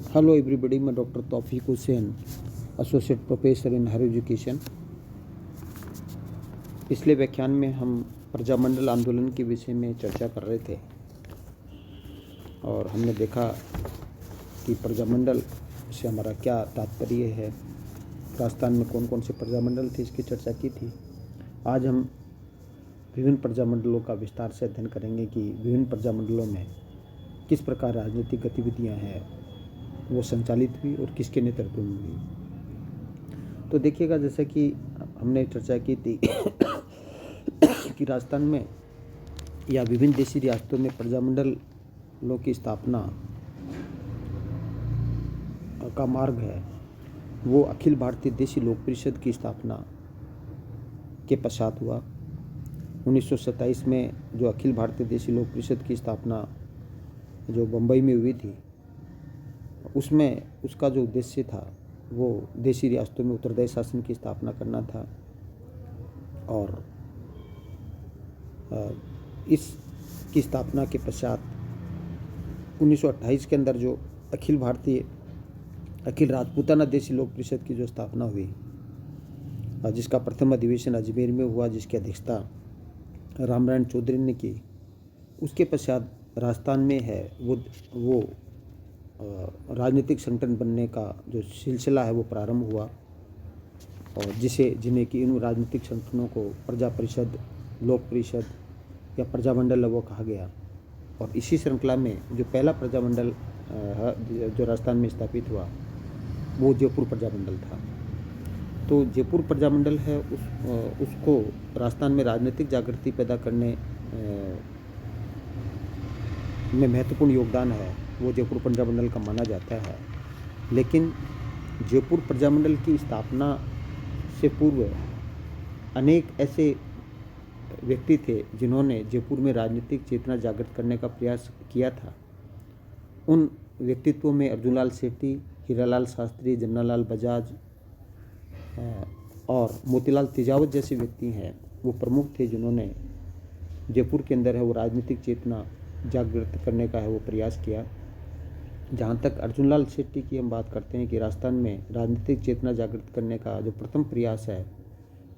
Hello everybody, मैं doctor Taufiq Hussain, associate professor in higher education. पिछले व्याख्यान में हम प्रजामंडल आंदोलन के विषय में चर्चा कर रहे थे और हमने देखा कि प्रजामंडल से हमारा क्या तात्पर्य है, राजस्थान में कौन कौन से प्रजामंडल थे, इसकी चर्चा की थी। आज हम विभिन्न प्रजामंडलों का विस्तार से अध्ययन करेंगे कि विभिन्न प्रजामंडलों में किस प्रकार राजनीतिक गतिविधियां हैं वो संचालित हुई और किसके नेतृत्व में हुई। तो देखिएगा, जैसे कि हमने चर्चा की थी कि राजस्थान में या विभिन्न देशी रियासतों में प्रजामंडलों की स्थापना का मार्ग है वो अखिल भारतीय देशी लोक परिषद की स्थापना के पश्चात हुआ। 1927 में जो अखिल भारतीय देशी लोक परिषद की स्थापना जो बम्बई में हुई थी, उसमें उसका जो उद्देश्य था वो देशी रियासतों में उत्तरदायी शासन की स्थापना करना था। और इसकी स्थापना के पश्चात 1928 के अंदर जो अखिल राजपूताना देशी लोक परिषद की जो स्थापना हुई, जिसका प्रथम अधिवेशन अजमेर में हुआ, जिसकी अध्यक्षता रामनारायण चौधरी ने की। उसके पश्चात राजस्थान में है वो राजनीतिक संगठन बनने का जो सिलसिला है वो प्रारंभ हुआ, और जिन्हें कि इन राजनीतिक संगठनों को प्रजा परिषद, लोक परिषद या प्रजामंडल वो कहा गया। और इसी श्रृंखला में जो पहला प्रजामंडल जो राजस्थान में स्थापित हुआ वो जयपुर प्रजामंडल था। तो जयपुर प्रजामंडल है उसको राजस्थान में राजनीतिक जागृति पैदा करने में महत्वपूर्ण योगदान है वो जयपुर प्रजामंडल का माना जाता है। लेकिन जयपुर प्रजामंडल की स्थापना से पूर्व अनेक ऐसे व्यक्ति थे जिन्होंने जयपुर में राजनीतिक चेतना जागृत करने का प्रयास किया था। उन व्यक्तित्वों में अर्जुनलाल सेठी, हीरालाल शास्त्री, जमनालाल बजाज और मोतीलाल तेजावत जैसे व्यक्ति हैं, वो प्रमुख थे जिन्होंने जयपुर के अंदर है वो राजनीतिक चेतना जागृत करने का है वो प्रयास किया। जहाँ तक अर्जुनलाल शेट्टी की हम बात करते हैं कि राजस्थान में राजनीतिक चेतना जागृत करने का जो प्रथम प्रयास है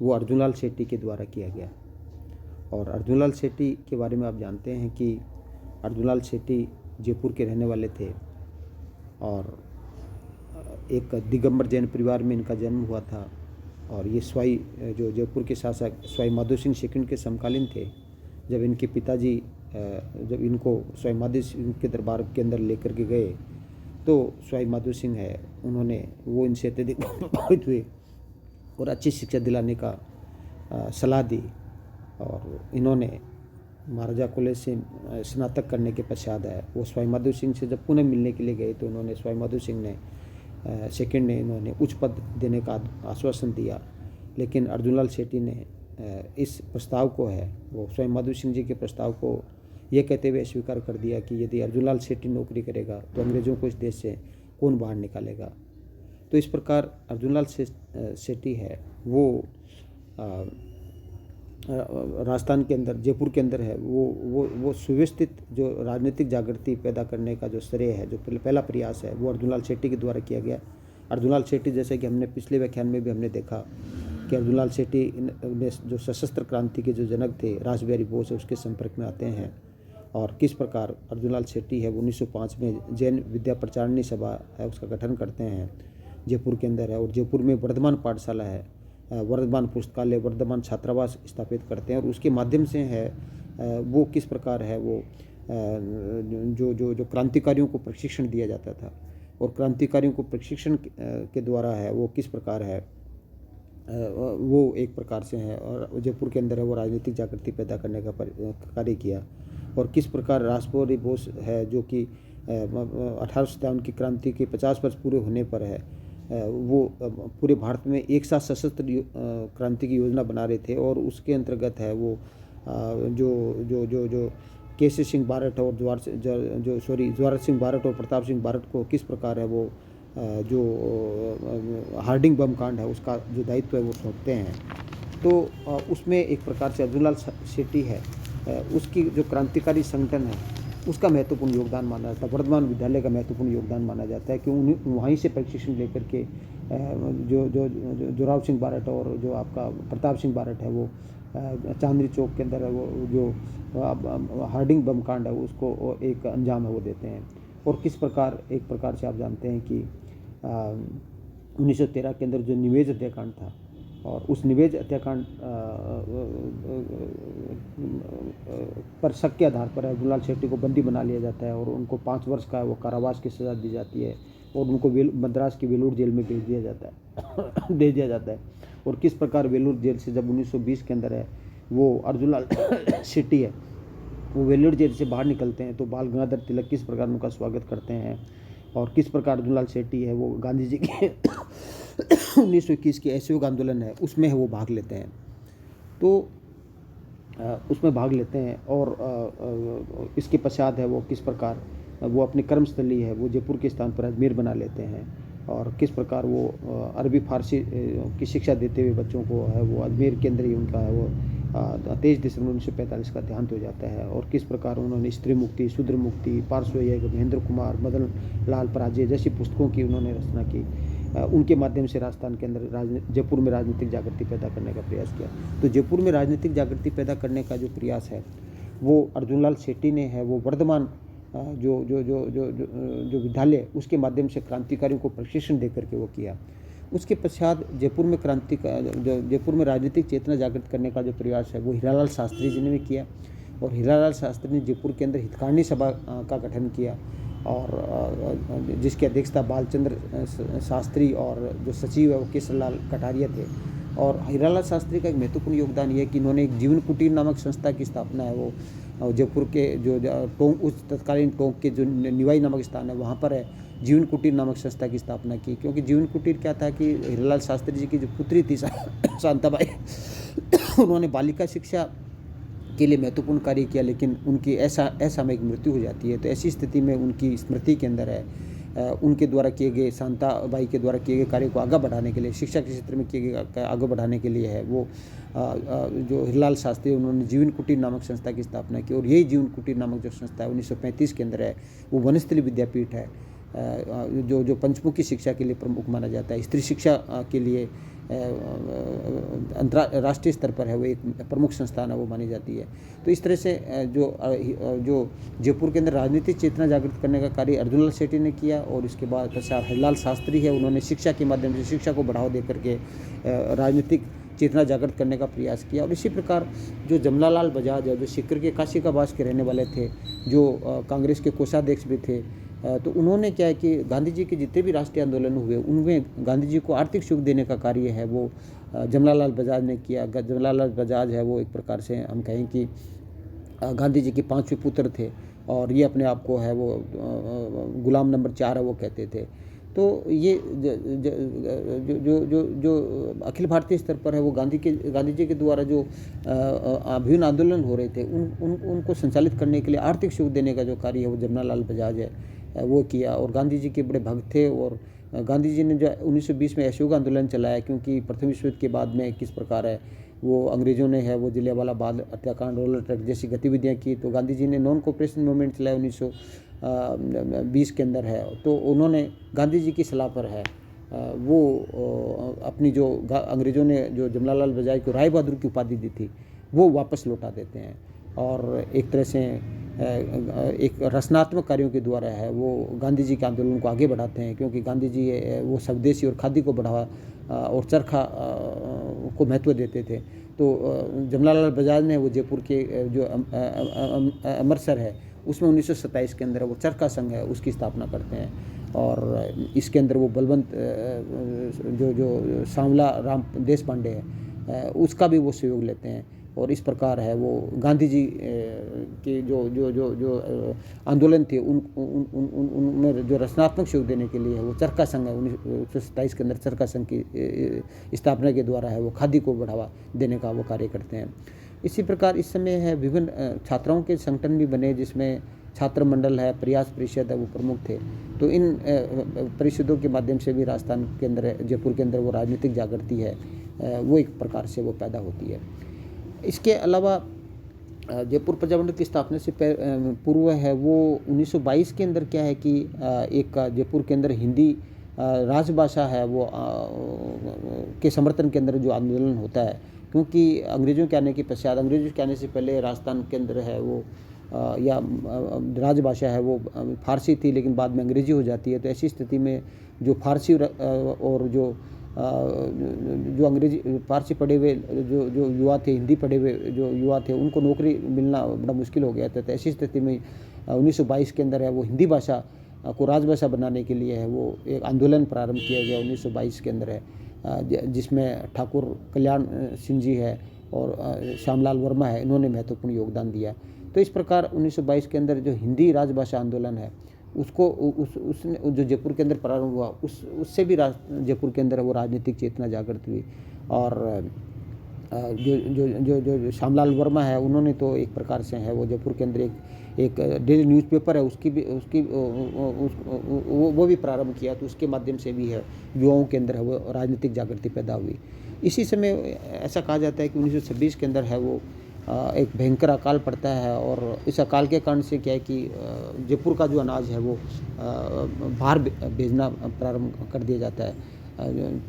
वो अर्जुनलाल शेट्टी के द्वारा किया गया। और अर्जुनलाल शेट्टी के बारे में आप जानते हैं कि अर्जुनलाल शेट्टी जयपुर के रहने वाले थे और एक दिगंबर जैन परिवार में इनका जन्म हुआ था। और ये जो जयपुर के शासक स्वाई माधो सिंह सेकंड के समकालीन थे। जब इनके पिताजी जब इनको स्वाई माधो सिंह के दरबार के अंदर लेकर के गए तो स्वाई माधो सिंह है उन्होंने वो इनसे अत्यधिक प्रभावित हुए और अच्छी शिक्षा दिलाने का सलाह दी। और इन्होंने महाराजा कॉलेज से स्नातक करने के पश्चात है वो स्वाई माधो सिंह से जब पुनः मिलने के लिए गए तो उन्होंने स्वाई माधो सिंह ने सेकंड ने इन्होंने उच्च पद देने का आश्वासन दिया। लेकिन अर्जुनलाल शेट्टी ने इस प्रस्ताव को है वो स्वाई माधो सिंह जी के प्रस्ताव को ये कहते हुए स्वीकार कर दिया कि यदि अर्जुनलाल शेट्टी नौकरी करेगा तो अंग्रेज़ों को इस देश से कौन बाहर निकालेगा। तो इस प्रकार अर्जुनलाल शेट्टी है वो राजस्थान के अंदर, जयपुर के अंदर है वो सुव्यवस्थित जो राजनीतिक जागृति पैदा करने का जो श्रेय है, जो पहला प्रयास है वो अर्जुनलाल शेट्टी के द्वारा किया गया। अर्जुनलाल शेट्टी, जैसे कि हमने पिछले व्याख्यान में भी हमने देखा कि अर्जुनलाल शेट्टी जो सशस्त्र क्रांति के जो जनक थे रासबिहारी बोस है उसके संपर्क में आते हैं। और किस प्रकार अर्जुनलाल शेट्टी है वो 1905 में जैन विद्या प्रचारणी सभा है उसका गठन करते हैं जयपुर के अंदर है। और जयपुर में वर्धमान पाठशाला है, वर्धमान पुस्तकालय, वर्धमान छात्रावास स्थापित करते हैं। और उसके माध्यम से है वो किस प्रकार है वो जो क्रांतिकारियों को प्रशिक्षण दिया जाता था और क्रांतिकारियों को प्रशिक्षण के द्वारा है वो किस प्रकार है वो एक प्रकार से है और जयपुर के अंदर है वो राजनीतिक जागृति पैदा करने का कार्य किया। और किस प्रकार रासबिहारी बोस है जो कि 1857 की क्रांति के 50 वर्ष पूरे होने पर है वो पूरे भारत में एक साथ सशस्त्र क्रांति की योजना बना रहे थे। और उसके अंतर्गत है वो जो केसी सिंह बारट और ज्वार सिंह बारट और प्रताप सिंह बारट को किस प्रकार है वो जो हार्डिंग बम कांड है उसका जो दायित्व है वो सौंपते हैं। तो उसमें एक प्रकार से अर्जुनलाल शेट्टी है उसकी जो क्रांतिकारी संगठन है उसका महत्वपूर्ण योगदान माना जाता है। वर्धमान विद्यालय का महत्वपूर्ण योगदान माना जाता है कि उन्हीं वहीं से प्रशिक्षण लेकर के जोरावर सिंह बारट और जो आपका प्रताप सिंह बारट है वो चांदनी चौक के अंदर है वो जो हार्डिंग बम कांड है उसको एक अंजाम है वो देते हैं। और किस प्रकार एक प्रकार से आप जानते हैं कि 1913 के अंदर जो निवेज हत्याकांड था और उस निवेज हत्याकांड पर शक के आधार पर अर्जुनलाल शेट्टी को बंदी बना लिया जाता है और उनको 5 वर्ष का वो कारावास की सज़ा दी जाती है और उनको मद्रास की वेलूर जेल में भेज दिया जाता है दे दिया जाता है। और किस प्रकार वेलूर जेल से जब 1920 के अंदर है वो अर्जुनलाल शेट्टी है वो वेलूर जेल से बाहर निकलते हैं तो बाल गंगाधर तिलक किस प्रकार उनका स्वागत करते हैं और किस प्रकार अर्जुनलाल शेट्टी है वो गांधी जी के 1921 के असहयोग आंदोलन है उसमें है वो भाग लेते हैं। तो उसमें भाग लेते हैं और इसके पश्चात है वो किस प्रकार वो अपनी कर्मस्थली है वो जयपुर के स्थान पर अजमेर बना लेते हैं और किस प्रकार वो अरबी फारसी की शिक्षा देते हुए बच्चों को है वो अजमेर के अंदर ही उनका है वो 23 दिसंबर 1945 का देहांत हो जाता है। और किस प्रकार उन्होंने स्त्री मुक्ति, शूद्र मुक्ति, पार्श्वयज्ञ, महेंद्र कुमार, मदन लाल पराजय जैसी पुस्तकों की उन्होंने रचना की। उनके माध्यम से राजस्थान के अंदर जयपुर में राजनीतिक जागृति पैदा करने का प्रयास किया। तो जयपुर में राजनीतिक जागृति पैदा करने का जो प्रयास है वो अर्जुनलाल शेट्टी ने है वो वर्धमान जो जो जो जो जो विद्यालय उसके माध्यम से क्रांतिकारियों को प्रशिक्षण दे करके वो किया। उसके पश्चात जयपुर में जयपुर में राजनीतिक चेतना जागृत करने का जो प्रयास है वो हीरालाल शास्त्री जी ने भी किया और हीरालाल शास्त्री ने जयपुर के अंदर हितकारिणी सभा का गठन किया और जिसकी अध्यक्षता बालचंद्र शास्त्री और जो सचिव है वो केसरलाल कटारिया थे। और हीरालाल शास्त्री का एक महत्वपूर्ण योगदान ये है कि इन्होंने एक जीवन कुटीर नामक संस्था की स्थापना है वो जयपुर के जो टोंक उस तत्कालीन टोंक के जो निवाई नामक स्थान है वहाँ पर है जीवन कुटीर नामक संस्था की स्थापना की। क्योंकि जीवन कुटीर क्या था कि हीरालाल शास्त्री जी की जो पुत्री थी शांताबाई उन्होंने बालिका शिक्षा के लिए महत्वपूर्ण कार्य किया लेकिन उनकी असामयिक मृत्यु हो जाती है। तो ऐसी स्थिति में उनकी स्मृति के अंदर है उनके द्वारा किए गए शांताबाई के द्वारा किए गए कार्य को आगे बढ़ाने के लिए शिक्षा के क्षेत्र में किए गए आगे बढ़ाने के लिए है वो जो हीरालाल शास्त्री उन्होंने जीवन कुटीर नामक संस्था की स्थापना की। और यही जीवन कुटीर नामक जो संस्था है 1935 के अंदर है वो वनस्थली विद्यापीठ है जो पंचमुखी शिक्षा के लिए प्रमुख माना जाता है। स्त्री शिक्षा के लिए राष्ट्रीय स्तर पर है वो एक प्रमुख संस्थान है वो मानी जाती है। तो इस तरह से जो जयपुर के अंदर राजनीतिक चेतना जागृत करने का कार्य अर्जुनलाल शेट्टी ने किया और इसके बाद पश्चात हीरालाल शास्त्री है उन्होंने शिक्षा के माध्यम से शिक्षा को बढ़ावा दे करके राजनीतिक चेतना जागृत करने का प्रयास किया। और इसी प्रकार जो जमनालाल बजाज है जो सीकर के काशीकाबाद के रहने वाले थे जो कांग्रेस के कोषाध्यक्ष भी थे तो उन्होंने क्या है कि गांधी जी के जितने भी राष्ट्रीय आंदोलन हुए उनमें गांधी जी को आर्थिक सुख देने का कार्य है वो जमनालाल बजाज ने किया। जमनालाल बजाज है वो एक प्रकार से हम कहें कि गांधी जी के 5वें पुत्र थे और ये अपने आप को है वो गुलाम नंबर 4 है वो कहते थे। तो ये जो अखिल भारतीय स्तर पर है वो गांधी जी के द्वारा जो अभिन्न आंदोलन हो रहे थे उनको संचालित करने के लिए आर्थिक सुख देने का जो कार्य है वो जमनालाल बजाज है वो किया। और गांधी जी के बड़े भक्त थे और गांधी जी ने जो 1920 में असहयोग आंदोलन चलाया क्योंकि प्रथम विश्व युद्ध के बाद में किस प्रकार है वो अंग्रेज़ों ने है वो जलियांवाला बाग हत्याकांड रोलर ट्रक जैसी गतिविधियां की तो गांधी जी ने नॉन कोऑपरेशन मूवमेंट चलाया 1920 के अंदर है। तो उन्होंने गांधी जी की सलाह पर है वो अपनी जो अंग्रेज़ों ने जो जमनालाल बजाज को राय बहादुर की उपाधि दी थी वो वापस लौटा देते हैं और एक तरह से एक रचनात्मक कार्यों के द्वारा है वो गांधी जी के आंदोलन को आगे बढ़ाते हैं। क्योंकि गांधी जी वो स्वदेशी और खादी को बढ़ावा और चरखा को महत्व देते थे। तो जमनालाल बजाज ने वो जयपुर के जो अमृतसर है उसमें 1927 के अंदर वो चरखा संघ है उसकी स्थापना करते हैं और इसके अंदर वो बलवंत जो सांवला राम देश पांडे है उसका भी वो सहयोग लेते हैं। और इस प्रकार है वो गांधी जी के जो आंदोलन थे उनमें जो रचनात्मक सहयोग देने के लिए है वो चरखा संघ है 1927 के अंदर चरखा संघ की स्थापना के द्वारा है वो खादी को बढ़ावा देने का वो कार्य करते हैं। इसी प्रकार इस समय है विभिन्न छात्राओं के संगठन भी बने जिसमें छात्र मंडल है प्रयास परिषद है वो प्रमुख थे। तो इन परिषदों के माध्यम से भी राजस्थान के अंदर जयपुर के अंदर वो राजनीतिक जागृति है वो एक प्रकार से वो पैदा होती है। इसके अलावा जयपुर प्रजामंडल की स्थापना से पूर्व है वो 1922 के अंदर क्या है कि एक जयपुर के अंदर हिंदी राजभाषा है वो के समर्थन के अंदर जो आंदोलन होता है, क्योंकि अंग्रेज़ों के आने के पश्चात, अंग्रेज़ों के आने से पहले राजस्थान के अंदर है वो राजभाषा है वो फारसी थी, लेकिन बाद में अंग्रेज़ी हो जाती है। तो ऐसी स्थिति में जो फारसी और जो अंग्रेजी फारसी पढ़े हुए जो युवा थे, हिंदी पढ़े हुए जो युवा थे, उनको नौकरी मिलना बड़ा मुश्किल हो गया था। तो ऐसी स्थिति में 1922 के अंदर है वो हिंदी भाषा को राजभाषा बनाने के लिए है वो एक आंदोलन प्रारंभ किया गया 1922 के अंदर है, जिसमें ठाकुर कल्याण सिंह जी है और श्यामलाल वर्मा है, इन्होंने महत्वपूर्ण योगदान दिया। तो इस प्रकार 1922 के अंदर जो हिंदी राजभाषा आंदोलन है उसको उसने जो जयपुर के अंदर प्रारंभ हुआ, उससे भी जयपुर के अंदर वो राजनीतिक चेतना जागृत हुई। और जो जो जो जो श्यामलाल वर्मा है, उन्होंने तो एक प्रकार से है वो जयपुर के अंदर एक डेली न्यूज़पेपर है उसकी वो भी प्रारंभ किया। तो उसके माध्यम से भी है युवाओं के अंदर है वो राजनीतिक जागृति पैदा हुई। इसी समय ऐसा कहा जाता है कि 1926 के अंदर है वो एक भयंकर अकाल पड़ता है, और इस अकाल के कारण से क्या है कि जयपुर का जो अनाज है वो बाहर भेजना प्रारंभ कर दिया जाता है।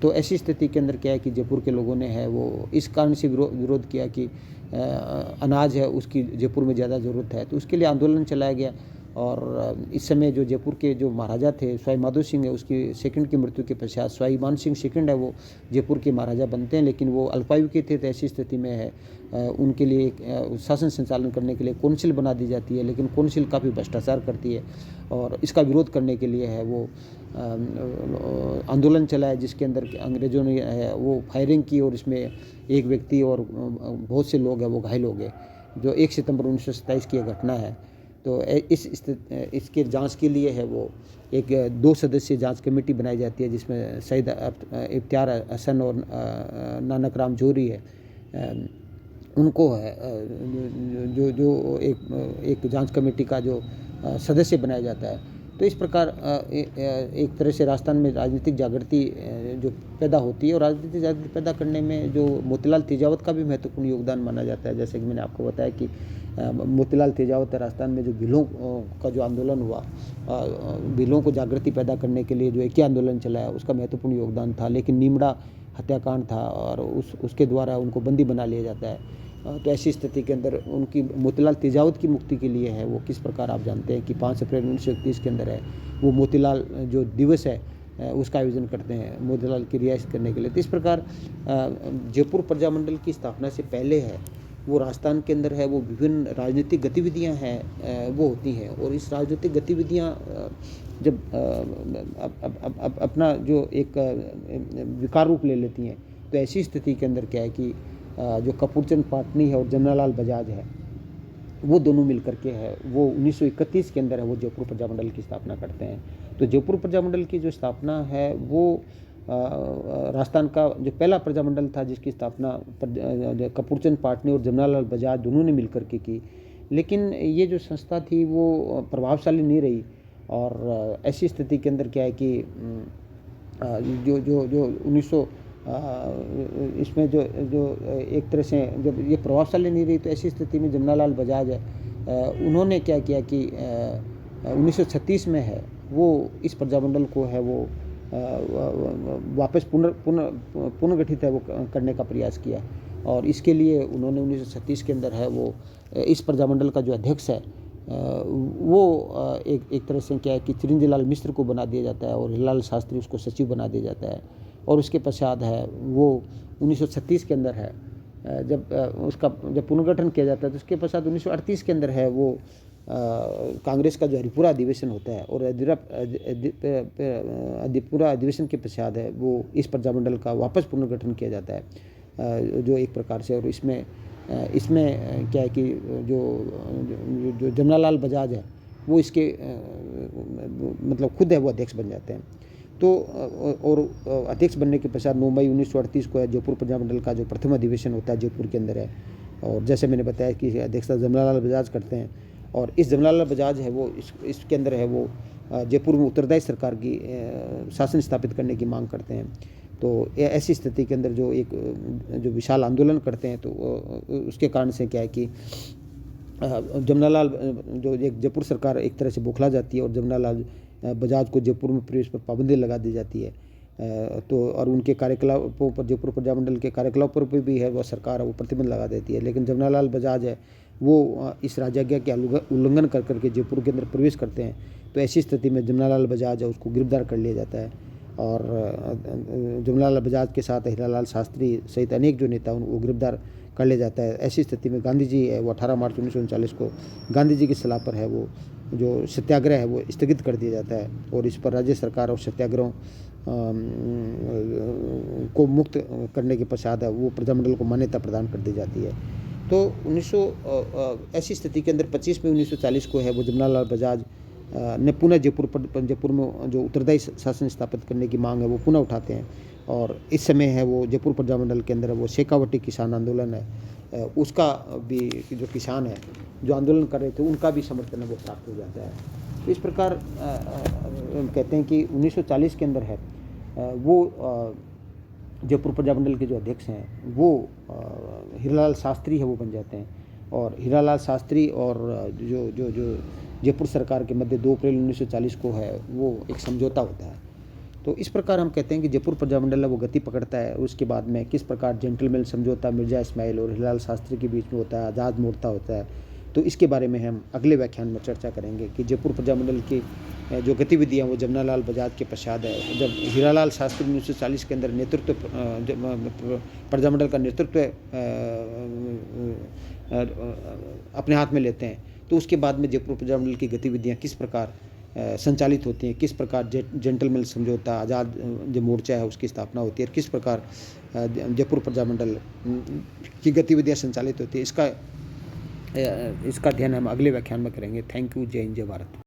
तो ऐसी स्थिति के अंदर क्या है कि जयपुर के लोगों ने है वो इस कारण से विरोध किया कि अनाज है उसकी जयपुर में ज़्यादा ज़रूरत है। तो उसके लिए आंदोलन चलाया गया। और इस समय जो जयपुर के जो महाराजा थे सवाई माधो सिंह है, उसकी सेकंड की मृत्यु के पश्चात सवाई मान सिंह सेकंड है वो जयपुर के महाराजा बनते हैं, लेकिन वो अल्पायु के थे। तो ऐसी स्थिति में है उनके लिए शासन संचालन करने के लिए कौंसिल बना दी जाती है, लेकिन कौंसिल काफ़ी भ्रष्टाचार करती है, और इसका विरोध करने के लिए है वो आंदोलन चलाया, जिसके अंदर अंग्रेज़ों ने है वो फायरिंग की, और इसमें एक व्यक्ति और बहुत से लोग हैं वो घायल हो गए, जो 1 सितंबर 1927 की घटना है। तो इसके जांच के लिए है वो एक 2 सदस्यीय जांच कमेटी बनाई जाती है, जिसमें सईद इफ्तियार हसन और नानक राम जौहरी है, उनको है जो एक जांच कमेटी का जो सदस्य बनाया जाता है। तो इस प्रकार एक तरह से राजस्थान में राजनीतिक जागृति जो पैदा होती है, और राजनीतिक जागृति पैदा करने में जो मोतीलाल तेजावत का भी महत्वपूर्ण योगदान माना जाता है। जैसे कि मैंने आपको बताया कि मोतीलाल तेजावत राजस्थान में जो भीलों का जो आंदोलन हुआ, भीलों को जागृति पैदा करने के लिए जो एक ही आंदोलन चलाया, उसका महत्वपूर्ण योगदान था। लेकिन नीमड़ा हत्याकांड था और उसके द्वारा उनको बंदी बना लिया जाता है। तो ऐसी स्थिति के अंदर उनकी मोतीलाल तेजावत की मुक्ति के लिए है वो किस प्रकार आप जानते हैं कि 5 अप्रैल 1931 के अंदर है वो मोतीलाल जो दिवस है उसका आयोजन करते हैं मोतीलाल की रिहाइश करने के लिए। तो इस प्रकार जयपुर प्रजामंडल की स्थापना से पहले है वो राजस्थान के अंदर है वो विभिन्न राजनीतिक गतिविधियां हैं वो होती हैं, और इस राजनीतिक गतिविधियां जब अपना जो एक विकार रूप ले लेती हैं, तो ऐसी स्थिति के अंदर क्या है कि जो कपूरचंद पाटनी है और जमनालाल बजाज है, वो दोनों मिलकर के है वो 1931 के अंदर है वो जयपुर प्रजामंडल की स्थापना करते हैं। तो जयपुर प्रजामंडल की जो स्थापना है वो राजस्थान का जो पहला प्रजामंडल था, जिसकी स्थापना कपूरचंद पाटनी और जमनालाल बजाज दोनों ने मिलकर के की। लेकिन ये जो संस्था थी वो प्रभावशाली नहीं रही, और ऐसी स्थिति के अंदर क्या है कि जो 1900 इसमें जो एक तरह से जब ये प्रभावशाली नहीं रही, तो ऐसी स्थिति में जमनालाल बजाज है उन्होंने क्या किया कि 1936 में है वो इस प्रजामंडल को है वो वापस पुनर्गठित है वो करने का प्रयास किया। और इसके लिए उन्होंने 1936 के अंदर है वो इस प्रजामंडल का जो अध्यक्ष है वो एक तरह से क्या है कि चिरंजीलाल मिश्र को बना दिया जाता है, और हिलाल शास्त्री उसको सचिव बना दिया जाता है। और उसके पश्चात है वो 1936 के अंदर है जब पुनर्गठन किया जाता है, तो उसके पश्चात 1938 के अंदर है वो कांग्रेस का जो हरिपुरा अधिवेशन होता है, और हरिपुरा अधिवेशन के पश्चात है वो इस प्रजामंडल का वापस पुनर्गठन किया जाता है जो एक प्रकार से। और इसमें क्या है कि जो जमनालाल बजाज है वो इसके मतलब खुद है वो अध्यक्ष बन जाते हैं। तो और अध्यक्ष बनने के पश्चात 9 मई 1938 को है जयपुर प्रजामंडल का जो प्रथम अधिवेशन होता है जयपुर के अंदर है, और जैसे मैंने बताया कि अध्यक्षता जमनालाल बजाज करते हैं। और इस जमनालाल बजाज है वो इसके अंदर है वो जयपुर में उत्तरदायी सरकार की शासन स्थापित करने की मांग करते हैं। तो ऐसी स्थिति के अंदर जो विशाल आंदोलन करते हैं, तो उसके कारण से क्या है कि जमनालाल जो एक जयपुर सरकार एक तरह से बौखला जाती है और जमनालाल बजाज को जयपुर में प्रवेश पर पाबंदी लगा दी जाती है। तो और उनके कार्यकलापों पर, जयपुर प्रजामंडल के कार्यकलापों पर भी है वह सरकार वो प्रतिबंध लगा देती है। लेकिन जमनालाल बजाज है वो इस राजाज्ञा के उल्लंघन कर करके जयपुर के अंदर प्रवेश करते हैं। तो ऐसी स्थिति में जमनालाल बजाज है उसको गिरफ्तार कर लिया जाता है और जमनालाल बजाज के साथ हीरालाल शास्त्री सहित अनेक जो नेता उनको गिरफ्तार कर लिया जाता है। ऐसी स्थिति में गांधी जी है वो 18 मार्च 1939 को गांधी जी की सलाह पर है वो जो सत्याग्रह है वो स्थगित कर दिया जाता है और इस पर राज्य सरकार और सत्याग्रहों को मुक्त करने के पश्चात है वो प्रजामंडल को मान्यता प्रदान कर दी जाती है। तो 1900 ऐसी स्थिति के अंदर 25 मई 1940 को है वो जमनालाल बजाज ने पुनः जयपुर में जो उत्तरदायी शासन स्थापित करने की मांग है वो पुनः उठाते हैं और इस समय है वो जयपुर प्रजामंडल के अंदर वो शेखावटी किसान आंदोलन है उसका भी जो किसान है जो आंदोलन कर रहे थे उनका भी समर्थन है वो प्राप्त हो जाता है। तो इस प्रकार कहते हैं कि 1940 के अंदर है वो जयपुर प्रजामंडल के जो अध्यक्ष हैं वो हीरालाल शास्त्री है वो बन जाते हैं और हीरालाल शास्त्री और जो जो जो जयपुर सरकार के मध्य 2 अप्रैल 1940 को है वो एक समझौता होता है। तो इस प्रकार हम कहते हैं कि जयपुर प्रजामंडल वो गति पकड़ता है। उसके बाद में किस प्रकार जेंटलमैन समझौता मिर्जा इस्माइल और हीरालाल शास्त्री के बीच में होता है, आज़ाद मोर्चा होता है, तो इसके बारे में हम अगले व्याख्यान में चर्चा करेंगे कि जयपुर प्रजामंडल की जो गतिविधियाँ वो जमनालाल बजाज के पश्चात है। जब हीरालाल शास्त्री 1940 के अंदर नेतृत्व प्रजामंडल का नेतृत्व अपने हाथ में लेते हैं तो उसके बाद में जयपुर प्रजामंडल की गतिविधियाँ किस प्रकार संचालित होती हैं, किस प्रकार जेंटलमैन समझौता, आज़ाद जो मोर्चा है उसकी स्थापना होती है, किस प्रकार जयपुर प्रजामंडल की गतिविधियाँ संचालित होती है, इसका अध्ययन हम अगले व्याख्यान में करेंगे। Thank you. जय हिंद, जय भारत।